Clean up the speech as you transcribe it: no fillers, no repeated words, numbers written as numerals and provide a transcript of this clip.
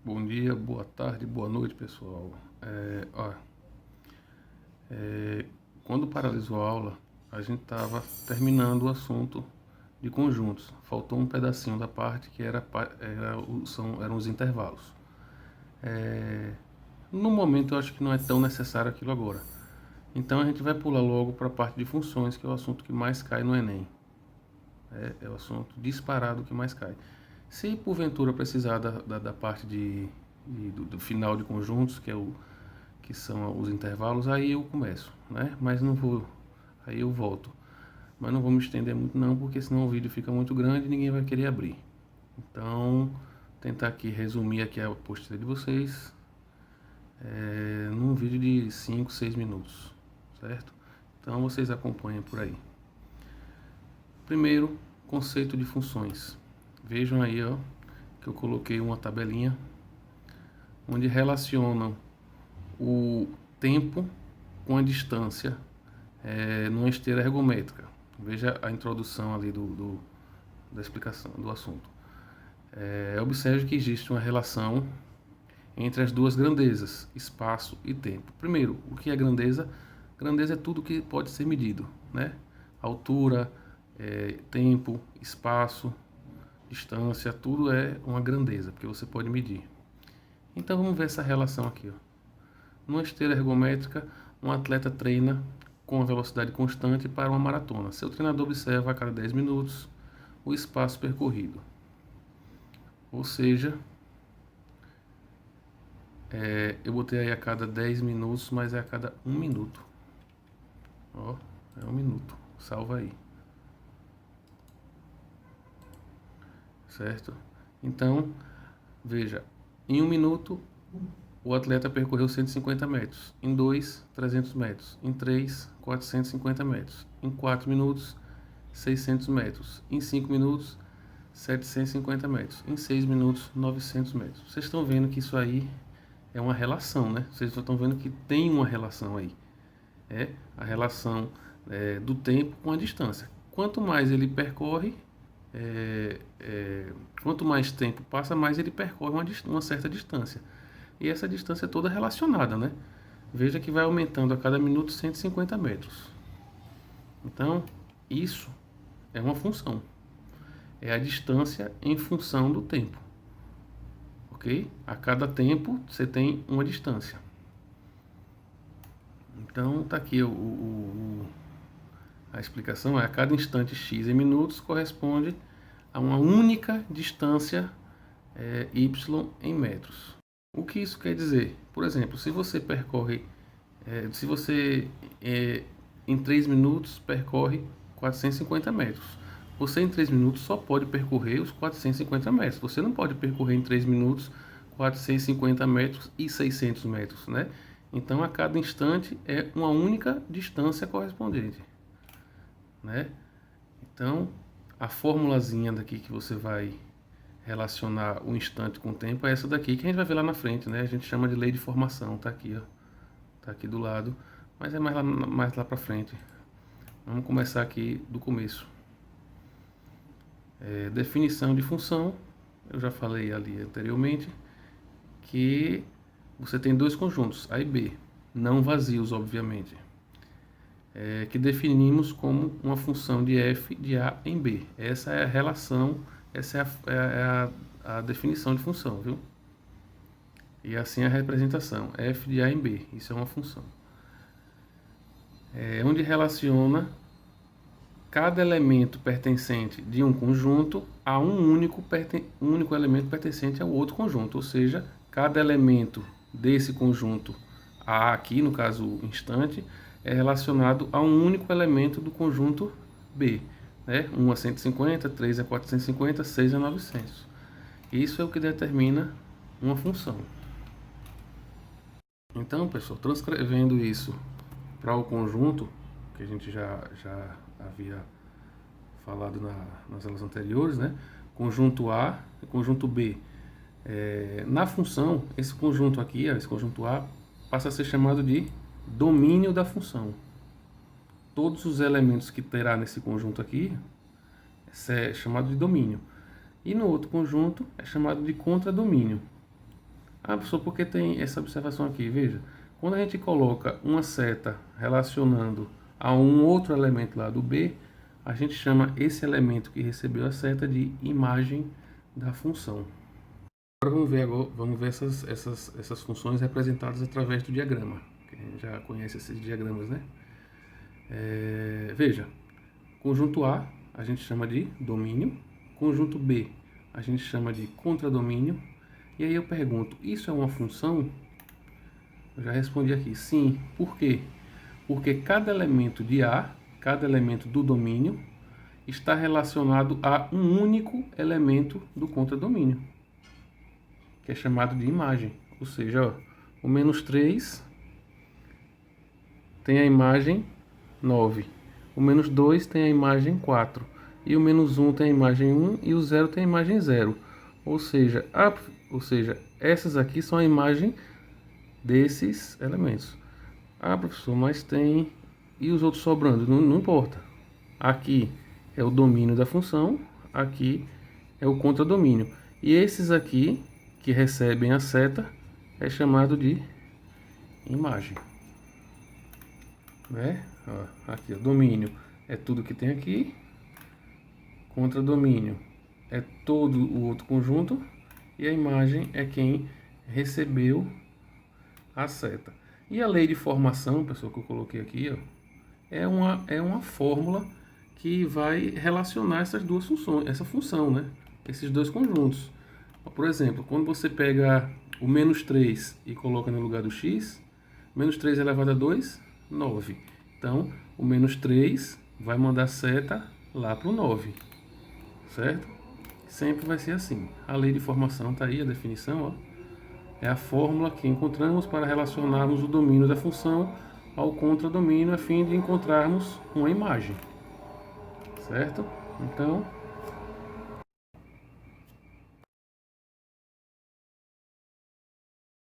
Bom dia, boa tarde, boa noite, pessoal. Quando paralisou a aula, a gente estava terminando o assunto de conjuntos. Faltou um pedacinho da parte que eram os intervalos. No momento, eu acho que não é tão necessário aquilo agora. Então, a gente vai pular logo para a parte de funções, que é o assunto que mais cai no Enem. É o assunto disparado que mais cai. Se porventura precisar da parte do final de conjuntos, que são os intervalos, aí eu começo, né? Mas não vou, aí eu volto. Mas não vou me estender muito não, porque senão o vídeo fica muito grande e ninguém vai querer abrir. Então, tentar aqui resumir aqui a apostila de vocês num vídeo de 5, 6 minutos, certo? Então vocês acompanhem por aí. Primeiro, conceito de funções. Vejam aí, ó, que eu coloquei uma tabelinha onde relacionam o tempo com a distância numa esteira ergométrica. Veja a introdução ali da explicação do assunto. Observe que existe uma relação entre as duas grandezas, espaço e tempo. Primeiro, o que é grandeza? Grandeza é tudo que pode ser medido, né? Altura, tempo, espaço, distância, tudo é uma grandeza, porque você pode medir. Então vamos ver essa relação aqui, ó. Numa esteira ergométrica, um atleta treina com a velocidade constante para uma maratona. Seu treinador observa a cada 10 minutos o espaço percorrido. Ou seja, eu botei aí a cada 10 minutos, mas é a cada 1 minuto. Ó, é 1 minuto. Salva aí. Certo? Então, veja, em 1 minuto o atleta percorreu 150 metros, em 2, 300 metros, em 3, 450 metros, em 4 minutos, 600 metros, em 5 minutos, 750 metros, em 6 minutos, 900 metros. Vocês estão vendo que isso aí é uma relação, né? Vocês estão vendo que tem uma relação aí. É a relação do tempo com a distância. Quanto mais ele percorre, quanto mais tempo passa, mais ele percorre uma certa distância. E essa distância é toda relacionada, né? Veja que vai aumentando a cada minuto 150 metros. Então, isso é uma função. É a distância em função do tempo. Ok? A cada tempo você tem uma distância. Então, tá aqui a explicação. A cada instante x em minutos corresponde a uma única distância y em metros. O que isso quer dizer? Por exemplo, se você percorre, se você em 3 minutos percorre 450 metros, você em 3 minutos só pode percorrer os 450 metros. Você não pode percorrer em 3 minutos 450 metros e 600 metros, né? Então, a cada instante é uma única distância correspondente, né? Então, a formulazinha daqui que você vai relacionar o instante com o tempo é essa daqui, que a gente vai ver lá na frente, né? A gente chama de lei de formação, tá aqui, ó. Tá aqui do lado, mas é mais lá pra frente. Vamos começar aqui do começo. Definição de função, eu já falei ali anteriormente, que você tem dois conjuntos, A e B, não vazios, obviamente, que definimos como uma função de f de A em B. Essa é a relação, essa a definição de função, viu? E assim a representação, f de A em B, isso é uma função. Onde relaciona cada elemento pertencente de um conjunto a um único elemento pertencente ao outro conjunto, ou seja, cada elemento desse conjunto A aqui, no caso instante, é relacionado a um único elemento do conjunto B, né? 1 a 150, 3 a 450, 6 a 900. Isso é o que determina uma função. Então, pessoal, transcrevendo isso para o conjunto, que a gente já havia falado nas aulas anteriores, né? Conjunto A e conjunto B. Na função, esse conjunto aqui, esse conjunto A, passa a ser chamado de domínio da função. Todos os elementos que terá nesse conjunto aqui é chamado de domínio. E no outro conjunto é chamado de contradomínio. Ah, professor, por que tem essa observação aqui? Veja, quando a gente coloca uma seta relacionando a um outro elemento lá do B, a gente chama esse elemento que recebeu a seta de imagem da função. Agora vamos ver essas funções representadas através do diagrama. Que a gente já conhece esses diagramas, né? Veja, conjunto A gente chama de domínio, conjunto B a gente chama de contradomínio. E aí eu pergunto, isso é uma função? Eu já respondi aqui, sim. Por quê? Porque cada elemento de A, cada elemento do domínio, está relacionado a um único elemento do contradomínio, que é chamado de imagem. Ou seja, ó, o menos 3 tem a imagem 9. O menos 2 tem a imagem 4. E o menos 1 tem a imagem 1 e o 0 tem a imagem 0. Ou seja, essas aqui são a imagem desses elementos. Ah, professor, mas tem... E os outros sobrando? Não importa. Aqui é o domínio da função, aqui é o contradomínio. E esses aqui, que recebem a seta, é chamado de imagem. Né? Ó, aqui, o domínio é tudo que tem aqui. Contradomínio é todo o outro conjunto. E a imagem é quem recebeu a seta. E a lei de formação, pessoal, que eu coloquei aqui, ó, é uma fórmula que vai relacionar essas duas funções, essa função, né? Esses dois conjuntos. Por exemplo, quando você pega o menos 3 e coloca no lugar do x, menos 3 elevado a 2, 9. Então, o menos 3 vai mandar seta lá para o 9, certo? Sempre vai ser assim. A lei de formação está aí, a definição, ó. É a fórmula que encontramos para relacionarmos o domínio da função ao contradomínio a fim de encontrarmos uma imagem, certo? Então,